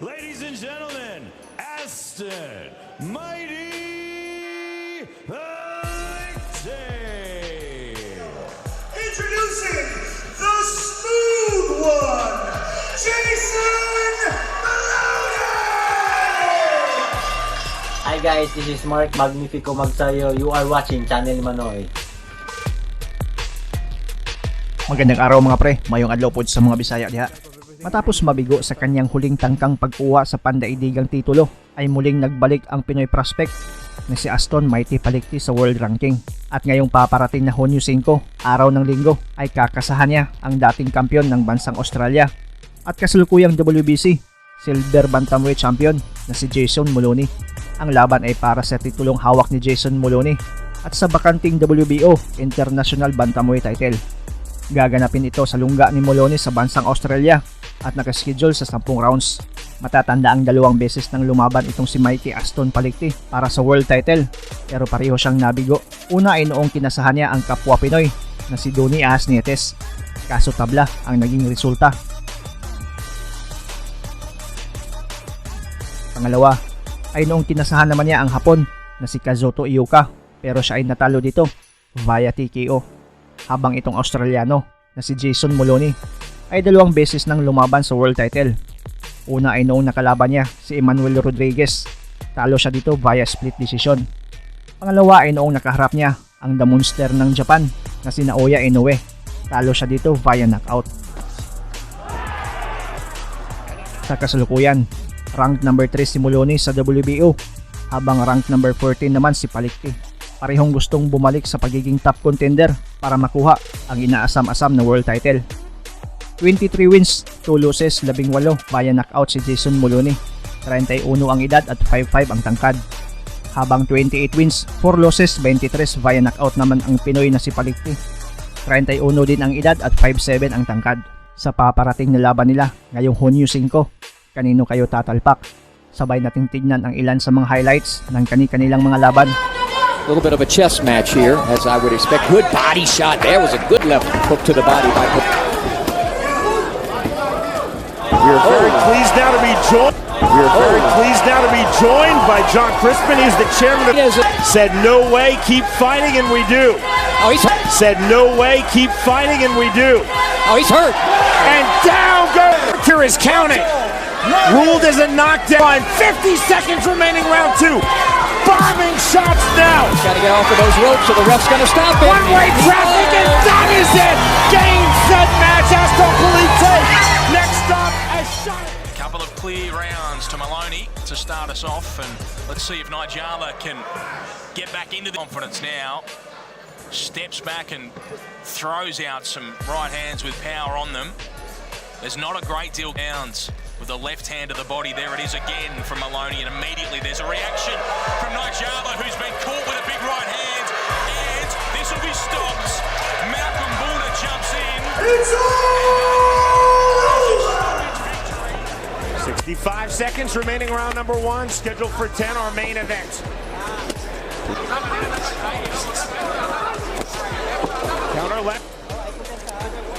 ladies and gentlemen, Aston, mighty Palicte. Introducing the smooth one, Jason Moloney! Hi guys, this is Mark Magnifico Magsayo. You are watching Channel Manoy. Magandang araw mga pre, maayong adlaw po sa mga Bisaya diha. Matapos mabigo sa kanyang huling tangkang pagkuha sa pandaidigang titulo, ay muling nagbalik ang Pinoy prospect na si Aston Mighty Palicte sa world ranking. At ngayong paparating na Hunyo 5, araw ng linggo, ay kakasahan niya ang dating kampiyon ng bansang Australia at kasalukuyang WBC Silver Bantamweight Champion na si Jason Moloney. Ang laban ay para sa titulong hawak ni Jason Moloney at sa bakanting WBO International Bantamweight title. Gaganapin ito sa lungga ni Moloney sa bansang Australia at nakaschedule sa 10 rounds. Matatanda ang 2 beses nang lumaban itong si Mighty Aston Palicte para sa world title, pero pareho siyang nabigo. Una ay noong kinasahan niya ang kapwa Pinoy na si Donnie Asnietes, kaso tabla ang naging resulta. Pangalawa ay noong kinasahan naman niya ang Hapon na si Kazuto Ioka, pero siya ay natalo dito via TKO. Habang itong Australiano na si Jason Moloney ay 2 beses nang lumaban sa world title. Una ay noong nakalaban niya si Emmanuel Rodriguez, talo siya dito via split decision. Pangalawa ay noong nakaharap niya ang The Monster ng Japan na si Naoya Inoue, talo siya dito via knockout. Sa kasalukuyan, ranked number 3 si Moloney sa WBO, habang ranked number 14 naman si Palicte. Parehong gustong bumalik sa pagiging top contender para makuha ang inaasam-asam na world title. 23 wins, 2 losses, 18 via knockout si Jason Moloney. 31 ang edad at 5'5 ang tangkad. Habang 28 wins, 4 losses, 23 via knockout naman ang Pinoy na si Palicte. 31 din ang edad at 5'7 ang tangkad. Sa paparating na laban nila ngayong Hunyo 5, kanino kayo tatalpak? Sabay nating tignan ang ilan sa mga highlights ng kani-kanilang mga laban. A little bit of a chess match here, as I would expect. Good body shot there. Was a good left hook to the body by. We're very pleased now to be joined. We're very pleased now to be joined by John Crispin. He's the chairman of. Said no way, keep fighting, and we do. Oh, he's hurt. Said no way, keep fighting, and we do. Oh, he's hurt. And down goes. Victor is counting. Ruled as a knockdown. 50 seconds remaining, round 2. Bombing shots now. He's got to get off of those ropes, or the ref's going to stop it. One-way traffic, and that is it. Game, set, match. Aston Palicte. Next stop, a shot. A couple of clear rounds to Moloney to start us off, and let's see if Nigella can get back into the confidence now. Steps back and throws out some right hands with power on them. There's not a great deal downs with the left hand to the body. There it is again from Moloney, and immediately there's a reaction from Nigella, who's been caught with a big right hand, and this will be stopped. Malcolm Buda jumps in. It's all 65 seconds remaining, round number 1, scheduled for 10, our main event. Counter left.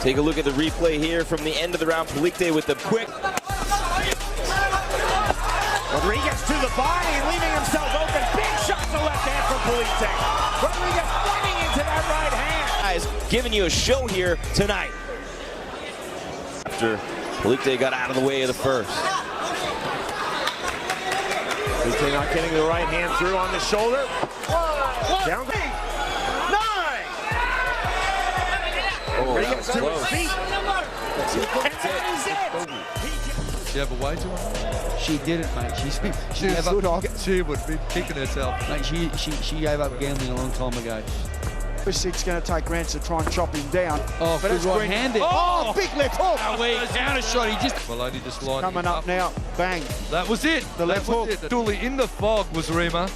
Take a look at the replay here from the end of the round. Palicte with the quick. Rodriguez to the body, leaving himself open. Big shot to left hand from Palicte. Rodriguez fighting into that right hand. Guys, giving you a show here tonight. After Palicte got out of the way of the first. Palicte not getting the right hand through on the shoulder. Down. 9. Rodriguez to his feet. And that is it. Did she have a way to her? She didn't, mate. She Would be kicking herself. Mate, she gave up gambling a long time ago. It's going to take Grant to try and chop him down. Oh, but good it's right-handed. Oh, big left hook. Counter shot. He just Moloney just lined Coming him up now. Bang. That was it. The left hook. Surely in the fog was Rima.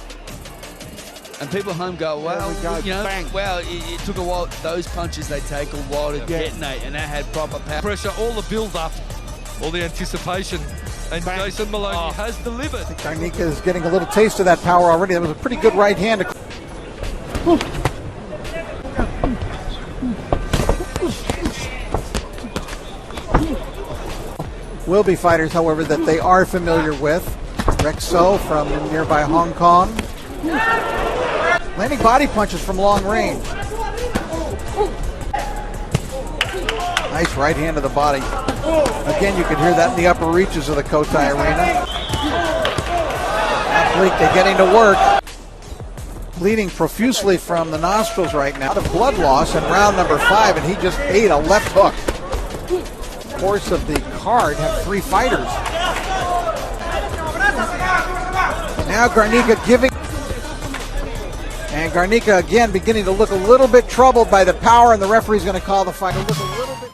and people home go, well, you know, bang. well, it took a while. Those punches they take a while to detonate, and that had proper power. Pressure, all the build-up, all the anticipation, and Bang. Jason Moloney has delivered. Danica is getting a little taste of that power already. That was a pretty good right hand. will be fighters, however, that they are familiar with. Rexo from nearby Hong Kong. Landing body punches from long range. Nice right hand to the body. Again, you can hear that in the upper reaches of the Cotai Arena. Palicte getting to work. Bleeding profusely from the nostrils right now. Out of blood loss in round number 5, and he just ate a left hook. The course of the card have 3 fighters. Now Garnica giving. And Garnica again beginning to look a little bit troubled by the power, and the referee's going to call the fight. Look a little bit.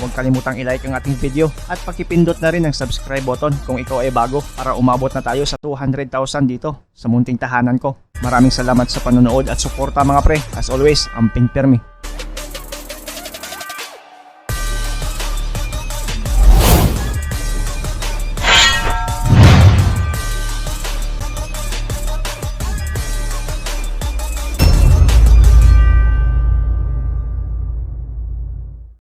Huwag kalimutang i-like ang ating video at pakipindot na rin ang subscribe button kung ikaw ay bago para umabot na tayo sa 200,000 dito sa munting tahanan ko. Maraming salamat sa panonood at suporta mga pre. As always, amping pirmi.